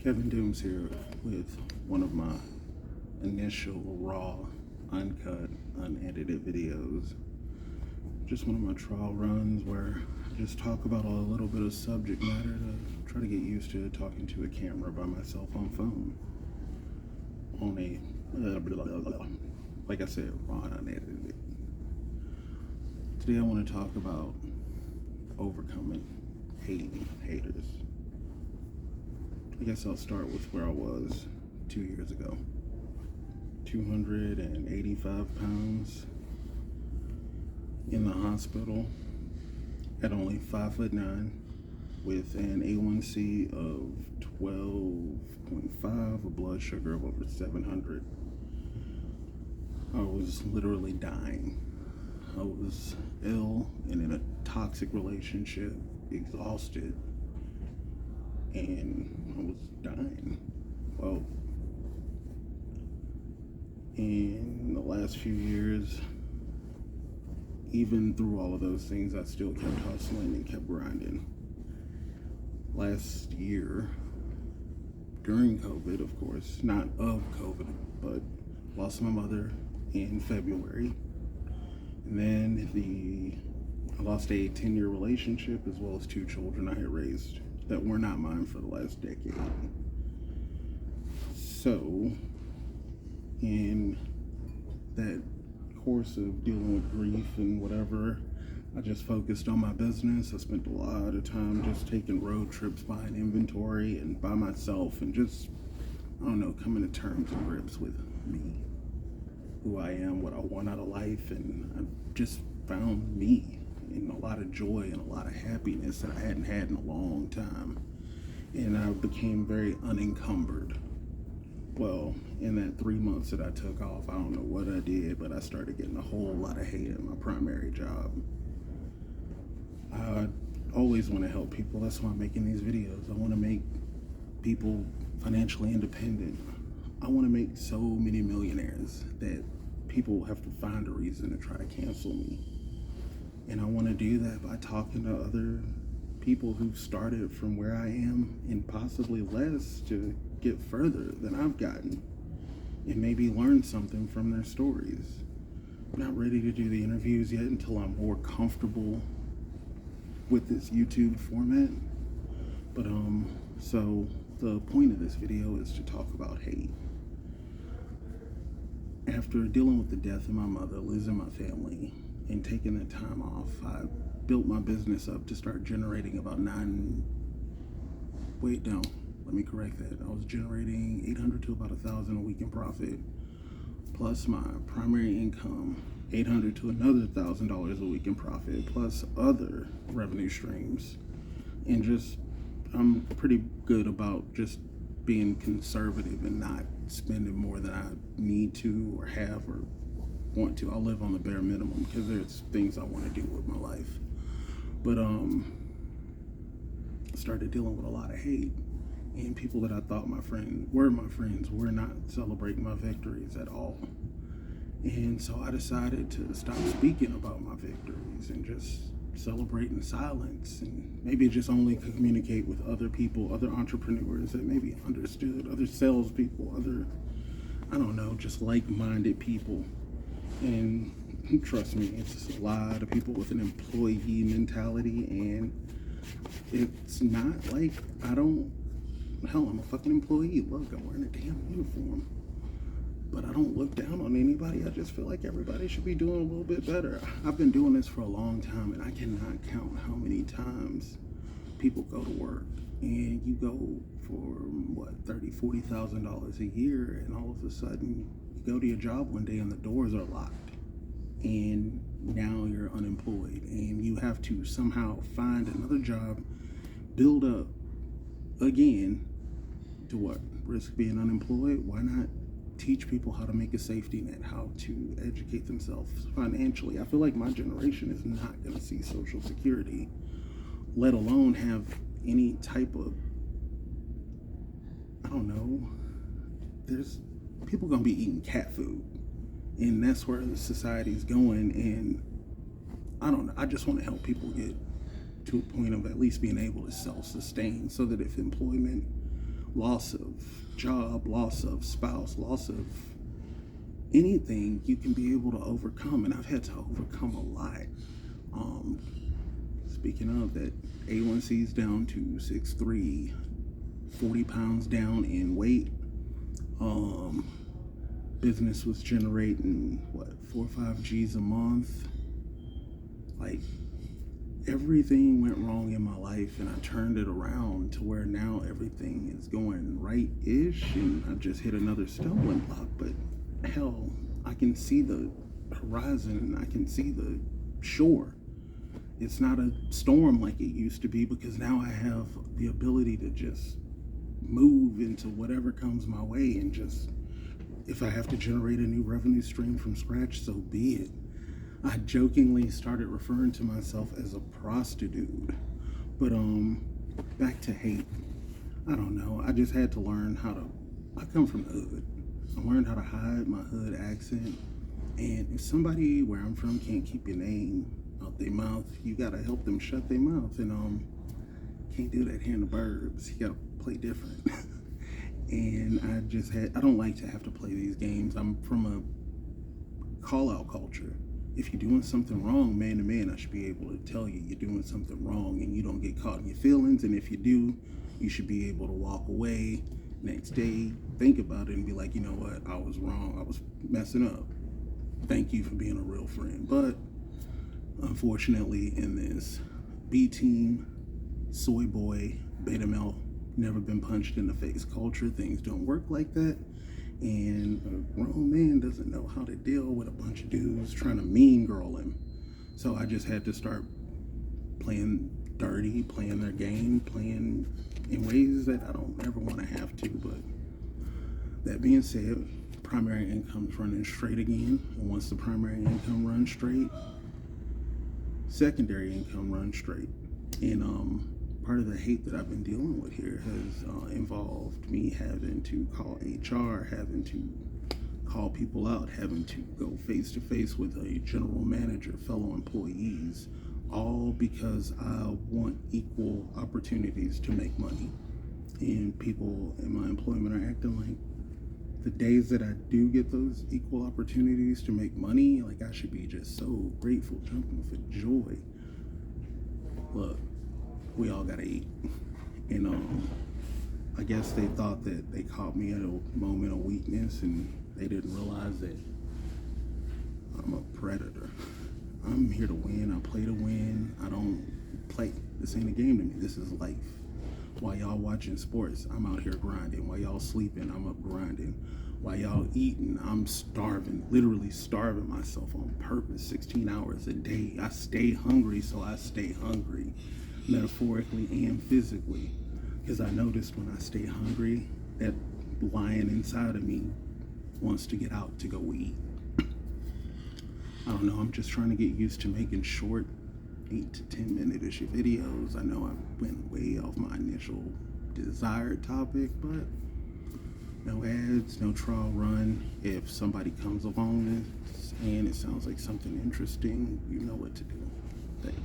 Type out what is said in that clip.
Kevin Dooms here with one of my initial raw, uncut, unedited videos. Just one of my trial runs where I just talk about a little bit of subject matter to try to get used to talking to a camera by myself on phone. On a, like I said, raw, unedited. Today I want to talk about overcoming hating haters. I guess I'll start with where I was 2 years ago. 285 pounds in the hospital at only 5'9", with an A1C of 12.5, a blood sugar of over 700. I was literally dying. I was ill and in a toxic relationship, exhausted, and I was dying. Well, in the last few years, even through all of those things, I still kept hustling and kept grinding. Last year, during COVID, of course, not of COVID, but lost my mother in February. And then I lost a 10-year relationship as well as 2 children I had raised that were not mine for the last decade. So, in that course of dealing with grief and whatever, I just focused on my business. I spent a lot of time just taking road trips, buying inventory, and by myself, and just, coming to terms and grips with me, who I am, what I want out of life, and I just found me and a lot of joy and a lot of happiness that I hadn't had in a long time. And I became very unencumbered. Well, in that 3 months that I took off, I don't know what I did, but I started getting a whole lot of hate at my primary job. I always want to help people. That's why I'm making these videos. I want to make people financially independent. I want to make so many millionaires that people have to find a reason to try to cancel me. And I want to do that by talking to other people who've started from where I am and possibly less to get further than I've gotten and maybe learn something from their stories. I'm not ready to do the interviews yet until I'm more comfortable with this YouTube format. But so the point of this video is to talk about hate. After dealing with the death of my mother, losing my family, and taking that time off, I built my business up to start generating about let me correct that. I was generating 800 to about 1,000 a week in profit, plus my primary income, 800 to another $1,000 a week in profit, plus other revenue streams. And just, I'm pretty good about just being conservative and not spending more than I need to or have or want to. I'll live on the bare minimum because there's things I want to do with my life. But I started dealing with a lot of hate, and people that I thought my friends were not celebrating my victories at all. And so I decided to stop speaking about my victories and just celebrate in silence, and maybe just only communicate with other people, other entrepreneurs that maybe understood, other salespeople, other, just like-minded people. And trust me, it's a lot of people with an employee mentality, and it's not like I'm a fucking employee. Look, I'm wearing a damn uniform. But I don't look down on anybody. I just feel like everybody should be doing a little bit better. I've been doing this for a long time, and I cannot count how many times people go to work and you go for $30,000, $40,000 a year, and all of a sudden you go to your job one day and the doors are locked, and now you're unemployed, and you have to somehow find another job, build up again to risk being unemployed. Why not teach people how to make a safety net, how to educate themselves financially? I feel like my generation is not going to see Social Security, let alone have any type of, there's people going to be eating cat food, and that's where the society's going. And I just want to help people get to a point of at least being able to self-sustain, so that if employment loss of job, loss of spouse, loss of anything, you can be able to overcome. And I've had to overcome a lot. Speaking of that, A1C's down to 6'3", 40 pounds down in weight. Business was generating, 4 or 5 G's a month. Like, everything went wrong in my life, and I turned it around to where now everything is going right-ish, and I just hit another stumbling block. But hell, I can see the horizon, and I can see the shore. It's not a storm like it used to be, because now I have the ability to just move into whatever comes my way, and just, if I have to generate a new revenue stream from scratch, so be it. I jokingly started referring to myself as a prostitute. But back to hate. I don't know. I just had to learn how to, I come from the hood. I learned how to hide my hood accent. And if somebody where I'm from can't keep your name out their mouth, you gotta help them shut their mouth. And can't do that here in the burbs. You gotta play different. And I don't like to have to play these games. I'm from a call-out culture. If you're doing something wrong, man to man, I should be able to tell you you're doing something wrong, and you don't get caught in your feelings. And if you do, you should be able to walk away next day, think about it, and be like, you know what, I was wrong, I was messing up. Thank you for being a real friend. But unfortunately, in this B team, soy boy, beta male, never been punched in the face culture, things don't work like that. And a grown man doesn't know how to deal with a bunch of dudes trying to mean girl him. So I just had to start playing dirty, playing their game, playing in ways that I don't ever want to have to. But that being said, primary income's running straight again. And once the primary income runs straight, secondary income runs straight. And part of the hate that I've been dealing with here has involved me having to call HR, having to call people out, having to go face to face with a general manager, fellow employees, all because I want equal opportunities to make money. And people in my employment are acting like the days that I do get those equal opportunities to make money, like I should be just so grateful, jumping for joy. Look, we all gotta eat. And I guess they thought that they caught me at a moment of weakness, and they didn't realize that I'm a predator. I'm here to win. I play to win. I don't play. This ain't a game to me. This is life. While y'all watching sports, I'm out here grinding. While y'all sleeping, I'm up grinding. While y'all eating, I'm starving, literally starving myself on purpose, 16 hours a day. I stay hungry, so I stay hungry, metaphorically and physically. Because I noticed when I stay hungry, that lion inside of me wants to get out to go eat. I don't know, I'm just trying to get used to making short 8 to 10 minute-ish videos. I know I went way off my initial desired topic, but no ads, no trial run. If somebody comes along and it sounds like something interesting, you know what to do. Thanks.